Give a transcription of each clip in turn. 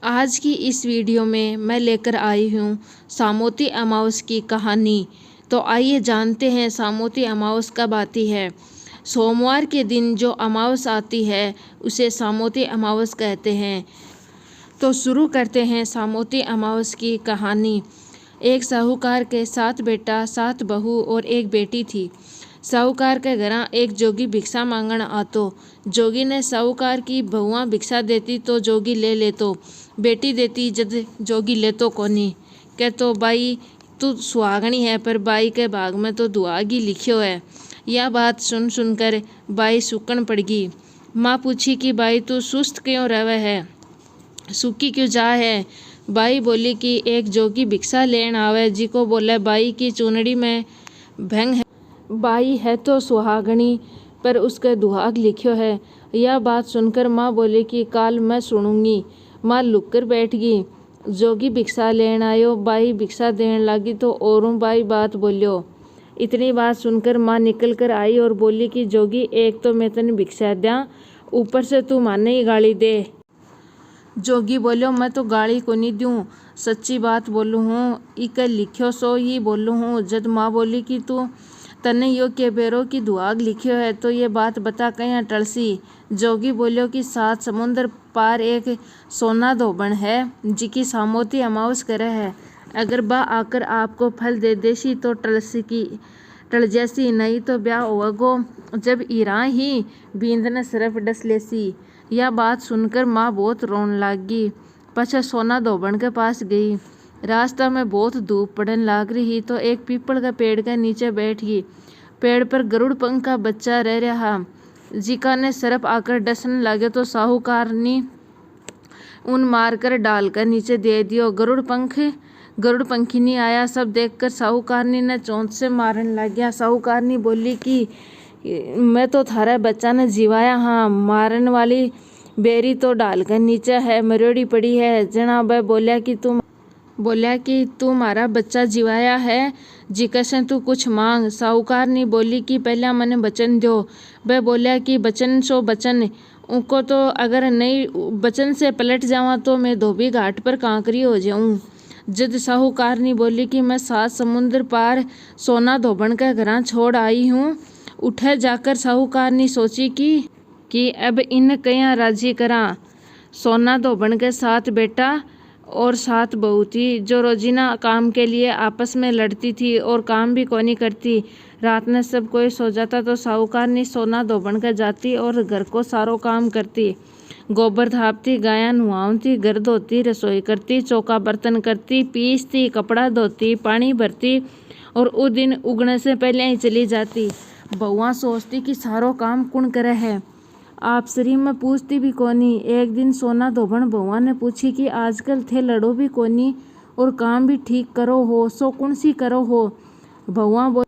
आज की इस वीडियो में मैं लेकर आई हूँ सामोती अमावस की कहानी। तो आइए जानते हैं सामोती अमावस कब आती है। सोमवार के दिन जो अमावस आती है उसे सामोती अमावस कहते हैं। तो शुरू करते हैं सामोती अमावस की कहानी। एक साहूकार के 7 बेटा 7 बहू और एक बेटी थी। साहूकार के घर एक जोगी भिक्षा मांगण आतो। जोगी ने साहूकार की बहुआं भिक्षा देती तो जोगी ले लेतो, बेटी देती जद जोगी लेतो कोनी। कहतो बाई तू सुहागणी है पर बाई के भाग में तो दुआगी लिखियो है। यह बात सुन सुनकर बाई सुकन पड़गी। माँ पूछी कि बाई तू सुस्त क्यों रहे है, सूखी क्यों जा है। बाई बोली कि एक जोगी भिक्षा लेन आवे जी को बोले बाई की चुनड़ी में भंग है। बाई है तो सुहागणी पर उसके दुहाग लिखियो है। यह बात सुनकर माँ बोली कि काल मैं सुनूंगी। माँ लुक कर बैठ गई। जोगी भिक्षा लेन आयो। बाई भिक्षा देने लगी तो औरों बाई बात बोलियो। इतनी बात सुनकर माँ निकल कर आई और बोली कि जोगी एक तो मैं तने भिक्षा द्या, ऊपर से तू माने ही गाली दे। जोगी बोलियो मैं तो गाली को नहीं दूँ, सच्ची बात बोलूँ हूँ, इके लिखियो सो ही बोलूँ हूँ। जद माँ बोली कि तू तने यो के बेरो की दुआग लिखियो है तो ये बात बता कहीं टलसी। जोगी बोलियो कि 7 समुद्र पार एक सोना धोबन है जिकी सामोती अमावस करे है। अगर बा आकर आपको फल दे देसी तो टल जैसी, नहीं तो ब्याह होगो जब इरा ही बींद ने सिर्फ डस लेसी। यह बात सुनकर माँ बहुत रोन लगी। पछे सोना धोबन के पास गई। रास्ता में बहुत धूप पड़न लाग रही तो एक पीपल का पेड़ के नीचे बैठ गई। पेड़ पर गरुड़ पंख का बच्चा रह रहा। जिका ने सरप आकर डसने लगे तो साहूकार ने उन मारकर डालकर नीचे दे दियो। गरुड़ पंखी नहीं आया। सब देखकर साहूकारनी ने चोंच से मारने लग गया। साहूकारनी बोली कि मैं तो थारा बच्चा ने जिवाया हाँ, मारन वाली बेरी तो डालकर नीचे है, मरोड़ी पड़ी है। जना वह बोलिया कि तू मारा बच्चा जिवाया है, जिका से तू कुछ मांग। साहूकार ने बोली कि पहले मने बचन दो। वह बोलिया कि बचन सो बचन, उनको तो अगर नहीं बचन से पलट जावा तो मैं धोबी घाट पर कांकरी हो जाऊं। जद साहूकार ने बोली कि मैं 7 समुद्र पार सोना धोबन का घर छोड़ आई हूँ। उठे जाकर साहूकार ने सोची कि अब इन कया राजी करा। सोना धोबन के 7 बेटा और 7 बहू थी जो रोजीना काम के लिए आपस में लड़ती थी और काम भी कोनी करती। रात में सब कोई सो जाता तो साहूकार ने सोना धोबन का जाती और घर को सारो काम करती। गोबर थापती, गाया नुआवती, घर धोती, रसोई करती, चौका बर्तन करती, पीसती, कपड़ा धोती, पानी भरती और उस दिन उगने से पहले ही चली जाती। बहुआ सोचती कि सारो काम कौन करे है, आप शरीर में पूछती भी कोनी। एक दिन सोना धोबन बहुआ ने पूछी कि आजकल थे लड़ो भी कोनी और काम भी ठीक करो हो, सो कौन सी करो हो। बहुआ बोल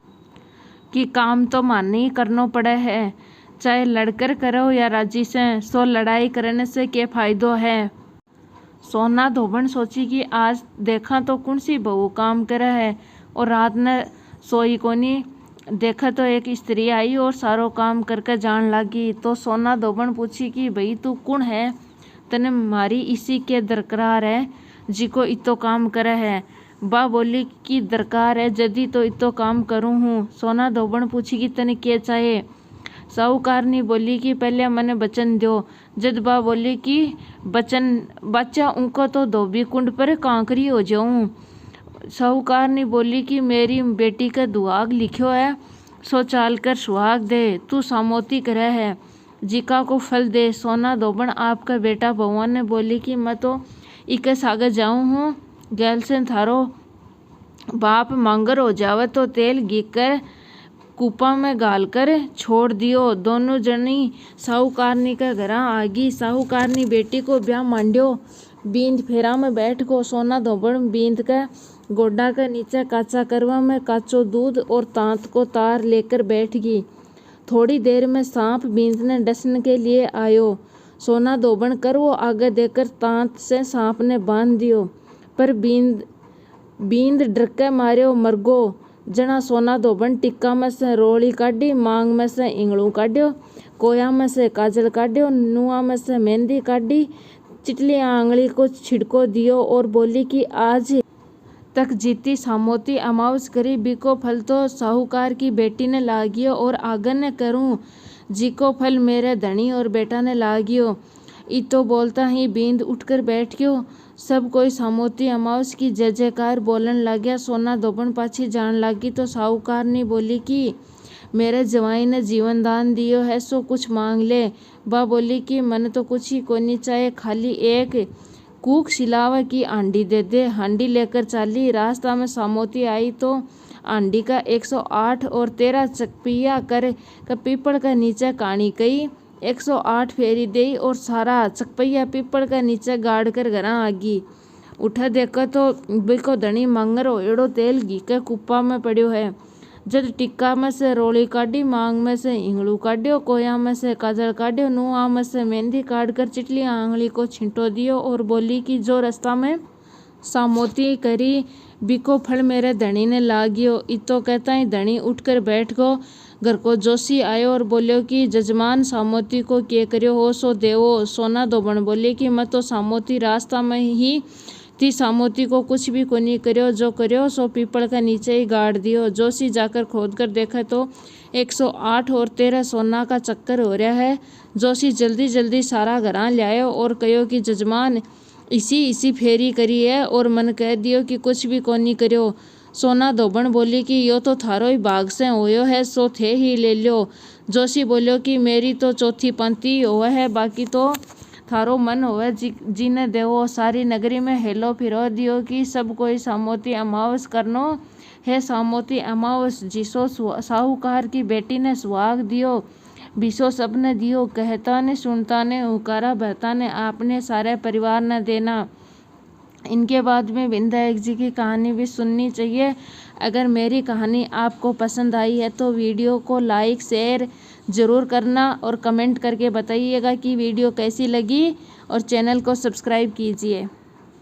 कि काम तो माने ही करनो पड़े है, चाहे लड़कर करो या राजी से, सो लड़ाई करने से क्या फायदो है। सोना धोबन सोची कि आज देखा तो कौन सी बहू काम करे है और रात ने सोई कोनी। देखा तो एक स्त्री आई और सारो काम करके जान लगी। तो सोना धोबन पूछी कि भाई तू कौन है, तने मारी इसी के दरकार है जिको इतो काम करे है। बा बोली कि दरकार है जदी तो इतो काम करूँ हूँ। सोना धोबन पूछी कि तने क्या चाहे। साहूकार ने बोली कि पहले मने बचन दो। जद बा बोली कि बचन बच्चा उनको तो धोबी कुंड पर कांकरी हो जाऊं। साहूकार ने बोली कि मेरी बेटी का दुआग लिखियो है, सो चाल कर सुहाग दे, तू सामोती करे है, जिका को फल दे। सोना धोबन आपका बेटा भगवान ने बोली कि मैं तो इके सागर जाऊं हूँ, गैल से थारो बाप मांगर हो जावे तो तेल घीकर कूपा में गाल कर छोड़ दियो। दोनों जनी साहूकारनी का घर आ गई। साहूकारनी बेटी को ब्याह मांड्यो। बींद फेरा में बैठ को सोना धोबन बींद का गोड्डा के नीचे काचा करवा में काचो दूध और तांत को तार लेकर बैठ गई। थोड़ी देर में सांप बींद डसने के लिए आयो। सोना धोबन कर वो आगे देकर तांत से सांप ने बांध दियो, पर बींद डर के मार्यो मरगो। जना सोना धोबन टिक्का में से रोली काढ़ी, मांग में से इंगलू काढ़्यो, कोया में से काजल काढ़्यो, नुआ में से मेहंदी काढ़ी, चिटली आंगली को छिड़को दियो और बोली कि आज तक जीती सामोती अमावस करी बिको फल तो साहूकार की बेटी ने लागियो और आगन ने करूं जिको फल मेरे धनी और बेटा ने लागियो। ई तो बोलता ही बींद उठकर बैठ गयो। सब कोई सामोती अमावस की जय जयकार बोलन लाग्या। सोना धोबन पाछी जान लागी तो साहूकार ने बोली कि मेरे जवाई ने जीवन दान दियो है सो कुछ मांग ले। बा बोली कि मन तो कुछ ही कोनी चाहे, खाली एक कूक सिलावा की आंडी दे दे। हांडी लेकर चाली। रास्ता में सामोती आई तो आंडी का 108 और 13 चकपिया कर पीपड़ का नीचे कानी कई 108 फेरी दई और सारा चकपैया पीपड़ का नीचे गाड़ कर घरा आगी। उठा देखा तो बिको धनी मांगरो एड़ो तेल घी के कुप्पा में पड़ो है। जद टिक्का में से रोली काढ़ी, मांग में से इंगलू काढ़ियो, कोया में से काजल काढ़ियो, नुआ में से मेहंदी काढ़ कर चिटली आंगली को छिंटो दियो और बोली कि जो रास्ता में सामोती करी बिको फल मेरे धनी ने लागियो। इतो कहता ही धनी उठकर बैठ गो। घर को जोशी आयो और बोलियो कि जजमान सामोती को क्या करियो हो सो देवो। सोना धोबन बोले कि मैं तो सामोती रास्ता में ही थी, सामोती को कुछ भी कोनी करियो, जो करियो सो पीपल का नीचे ही गाड़ दियो। जोशी जाकर खोद कर देखा तो 108 और 13 सोना का चक्कर हो रहा है। जोशी जल्दी जल्दी सारा घरा लायो और कहो कि जजमान इसी फेरी करी है और मन कह दियो कि कुछ भी कोनी करियो। सोना धोबन बोली कि यो तो थारो ही भाग से होयो है सो थे ही ले लो। जोशी बोलियो कि मेरी तो चौथी पंक्ति होवे है, बाकी तो थारो मन होवे जीने देवो। सारी नगरी में हेलो फिरो दियो कि सब कोई सामोती अमावस करनो है। सामोती अमावस जिसो साहूकार की बेटी ने सुहाग दियो, बिसो सबने दियो। कहता ने सुनता ने हुकारा बहता ने आपने सारे परिवार ने देना। इनके बाद में विधायक जी की कहानी भी सुननी चाहिए। अगर मेरी कहानी आपको पसंद आई है तो वीडियो को लाइक शेयर ज़रूर करना और कमेंट करके बताइएगा कि वीडियो कैसी लगी और चैनल को सब्सक्राइब कीजिए।